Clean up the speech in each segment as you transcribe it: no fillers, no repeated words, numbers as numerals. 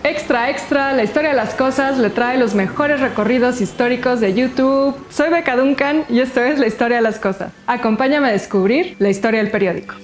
Extra, extra, la historia de las cosas le trae los mejores recorridos históricos de YouTube. Soy Becca Duncan y esto es La Historia de las Cosas. Acompáñame a descubrir la historia del periódico.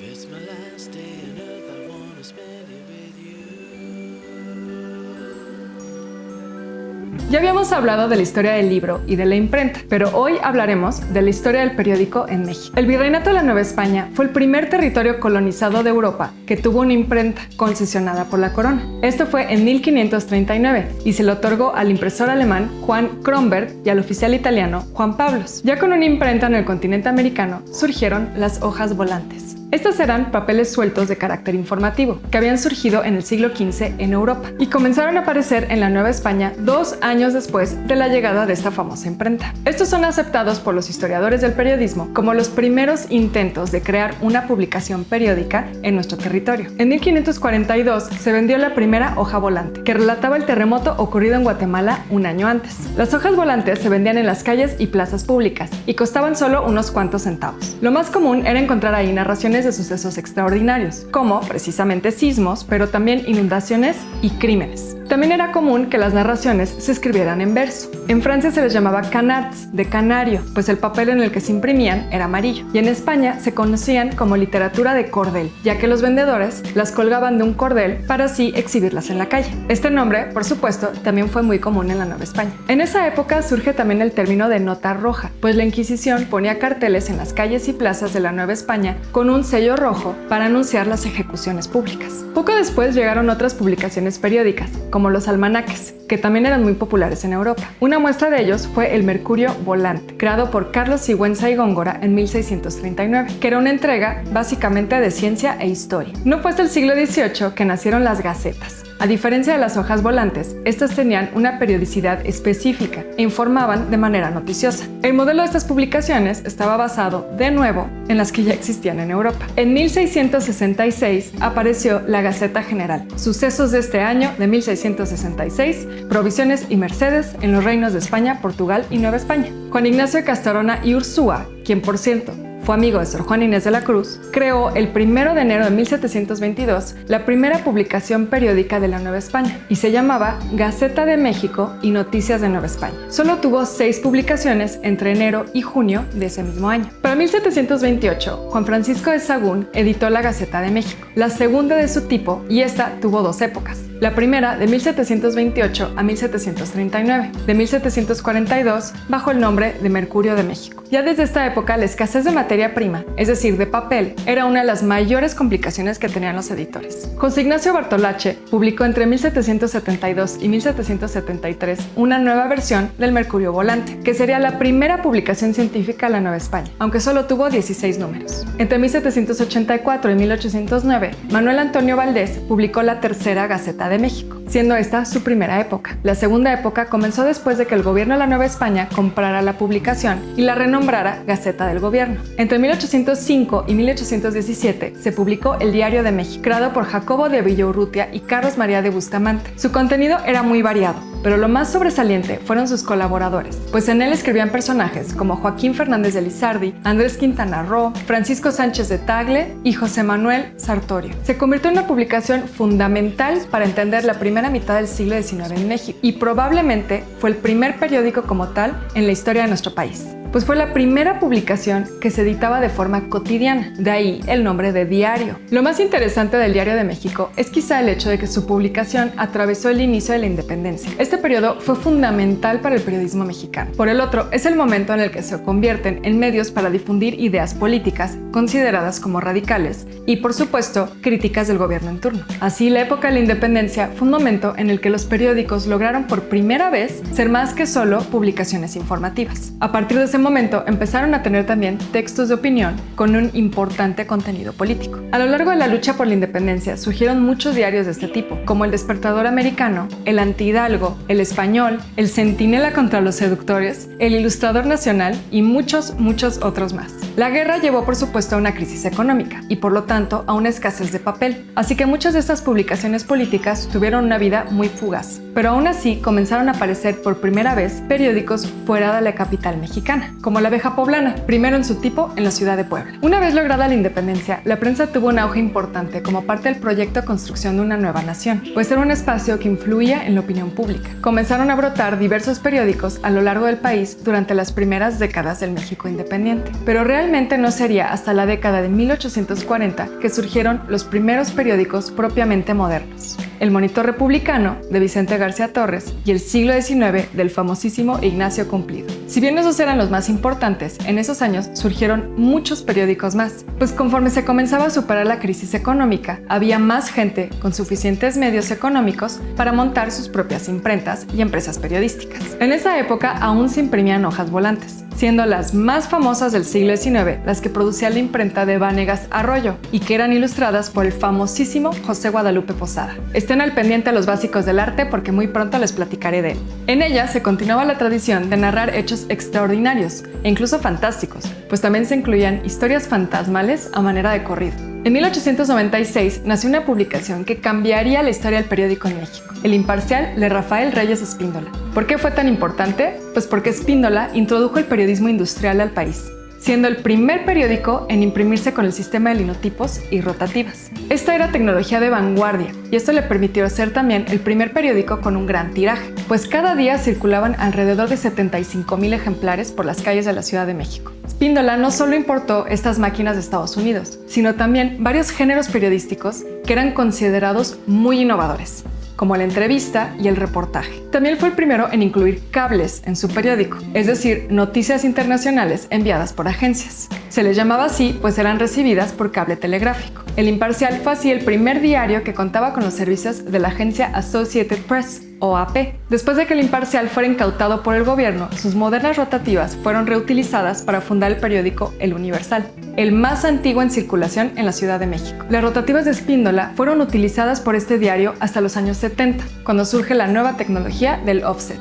Ya habíamos hablado de la historia del libro y de la imprenta, pero hoy hablaremos de la historia del periódico en México. El Virreinato de la Nueva España fue el primer territorio colonizado de Europa que tuvo una imprenta concesionada por la corona. Esto fue en 1539 y se le otorgó al impresor alemán Juan Kronberg y al oficial italiano Juan Pablos. Ya con una imprenta en el continente americano surgieron las hojas volantes. Estas eran papeles sueltos de carácter informativo, que habían surgido en el siglo XV en Europa y comenzaron a aparecer en la Nueva España 2 años después de la llegada de esta famosa imprenta. Estos son aceptados por los historiadores del periodismo como los primeros intentos de crear una publicación periódica en nuestro territorio. En 1542 se vendió la primera hoja volante, que relataba el terremoto ocurrido en Guatemala un año antes. Las hojas volantes se vendían en las calles y plazas públicas y costaban solo unos cuantos centavos. Lo más común era encontrar ahí narraciones de sucesos extraordinarios, como precisamente sismos, pero también inundaciones y crímenes. También era común que las narraciones se escribieran en verso. En Francia se les llamaba canards, de canario, pues el papel en el que se imprimían era amarillo. Y en España se conocían como literatura de cordel, ya que los vendedores las colgaban de un cordel para así exhibirlas en la calle. Este nombre, por supuesto, también fue muy común en la Nueva España. En esa época surge también el término de nota roja, pues la Inquisición ponía carteles en las calles y plazas de la Nueva España con un sello rojo para anunciar las ejecuciones públicas. Poco después llegaron otras publicaciones periódicas, como los almanaques, que también eran muy populares en Europa. Una muestra de ellos fue el Mercurio Volante, creado por Carlos Sigüenza y Góngora en 1639, que era una entrega básicamente de ciencia e historia. No fue hasta el siglo XVIII que nacieron las gacetas. A diferencia de las hojas volantes, estas tenían una periodicidad específica e informaban de manera noticiosa. El modelo de estas publicaciones estaba basado, de nuevo, en las que ya existían en Europa. En 1666 apareció la Gaceta General, sucesos de este año de 1666, provisiones y mercedes en los reinos de España, Portugal y Nueva España. Juan Ignacio de Castorona y Ursúa, quien por cierto fue amigo de Sor Juana Inés de la Cruz, creó el 1 de enero de 1722 la primera publicación periódica de la Nueva España y se llamaba Gaceta de México y Noticias de Nueva España. Solo tuvo 6 publicaciones entre enero y junio de ese mismo año. Para 1728, Juan Francisco de Sahagún editó la Gaceta de México, la segunda de su tipo, y esta tuvo 2 épocas. La primera de 1728 a 1739, de 1742 bajo el nombre de Mercurio de México. Ya desde esta época la escasez de materia prima, es decir, de papel, era una de las mayores complicaciones que tenían los editores. José Ignacio Bartolache publicó entre 1772 y 1773 una nueva versión del Mercurio Volante, que sería la primera publicación científica de la Nueva España, aunque solo tuvo 16 números. Entre 1784 y 1809, Manuel Antonio Valdés publicó la tercera Gaceta de México, siendo esta su primera época. La segunda época comenzó después de que el gobierno de la Nueva España comprara la publicación y la renombrara Gaceta del Gobierno. Entre 1805 y 1817 se publicó el Diario de México, creado por Jacobo de Villaurrutia y Carlos María de Bustamante. Su contenido era muy variado, pero lo más sobresaliente fueron sus colaboradores, pues en él escribían personajes como Joaquín Fernández de Lizardi, Andrés Quintana Roo, Francisco Sánchez de Tagle y José Manuel Sartorio. Se convirtió en una publicación fundamental para entender la primera mitad del siglo XIX en México y probablemente fue el primer periódico como tal en la historia de nuestro país, pues fue la primera publicación que se editaba de forma cotidiana, de ahí el nombre de diario. Lo más interesante del Diario de México es quizá el hecho de que su publicación atravesó el inicio de la independencia. Este periodo fue fundamental para el periodismo mexicano. Por el otro, es el momento en el que se convierten en medios para difundir ideas políticas consideradas como radicales y, por supuesto, críticas del gobierno en turno. Así, la época de la independencia fue un momento en el que los periódicos lograron por primera vez ser más que solo publicaciones informativas. A partir de ese momento empezaron a tener también textos de opinión con un importante contenido político. A lo largo de la lucha por la independencia surgieron muchos diarios de este tipo, como El Despertador Americano, El Anti-Hidalgo, El Español, El Centinela contra los Seductores, El Ilustrador Nacional y muchos otros más. La guerra llevó por supuesto a una crisis económica y por lo tanto a una escasez de papel, así que muchas de estas publicaciones políticas tuvieron una vida muy fugaz. Pero aún así comenzaron a aparecer por primera vez periódicos fuera de la capital mexicana, como La Abeja Poblana, primero en su tipo en la ciudad de Puebla. Una vez lograda la independencia, la prensa tuvo un auge importante como parte del proyecto de construcción de una nueva nación, pues era un espacio que influía en la opinión pública. Comenzaron a brotar diversos periódicos a lo largo del país durante las primeras décadas del México independiente, pero realmente no sería hasta la década de 1840 que surgieron los primeros periódicos propiamente modernos. El Monitor Republicano, de Vicente García Torres, y el Siglo XIX, del famosísimo Ignacio Cumplido. Si bien esos eran los más importantes, en esos años surgieron muchos periódicos más, pues conforme se comenzaba a superar la crisis económica, había más gente con suficientes medios económicos para montar sus propias imprentas y empresas periodísticas. En esa época aún se imprimían hojas volantes, siendo las más famosas del siglo XIX las que producía la imprenta de Vanegas Arroyo y que eran ilustradas por el famosísimo José Guadalupe Posada. Estén al pendiente a los básicos del arte porque muy pronto les platicaré de él. En ella se continuaba la tradición de narrar hechos extraordinarios e incluso fantásticos, pues también se incluían historias fantasmales a manera de corrido. En 1896 nació una publicación que cambiaría la historia del periódico en México, El Imparcial de Rafael Reyes Espíndola. ¿Por qué fue tan importante? Pues porque Espíndola introdujo el periodismo industrial al país, siendo el primer periódico en imprimirse con el sistema de linotipos y rotativas. Esta era tecnología de vanguardia y esto le permitió ser también el primer periódico con un gran tiraje, pues cada día circulaban alrededor de 75,000 ejemplares por las calles de la Ciudad de México. Espíndola no solo importó estas máquinas de Estados Unidos, sino también varios géneros periodísticos que eran considerados muy innovadores, como la entrevista y el reportaje. También fue el primero en incluir cables en su periódico, es decir, noticias internacionales enviadas por agencias. Se les llamaba así pues eran recibidas por cable telegráfico. El Imparcial fue así el primer diario que contaba con los servicios de la agencia Associated Press, o AP. Después de que el Imparcial fuera incautado por el gobierno, sus modernas rotativas fueron reutilizadas para fundar el periódico El Universal, el más antiguo en circulación en la Ciudad de México. Las rotativas de Espíndola fueron utilizadas por este diario hasta los años 70, cuando surge la nueva tecnología del offset.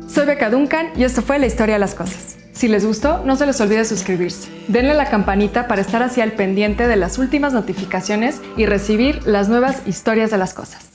Soy Beca Duncan y esto fue La Historia de las Cosas. Si les gustó, no se les olvide suscribirse. Denle a la campanita para estar así al pendiente de las últimas notificaciones y recibir las nuevas historias de las cosas.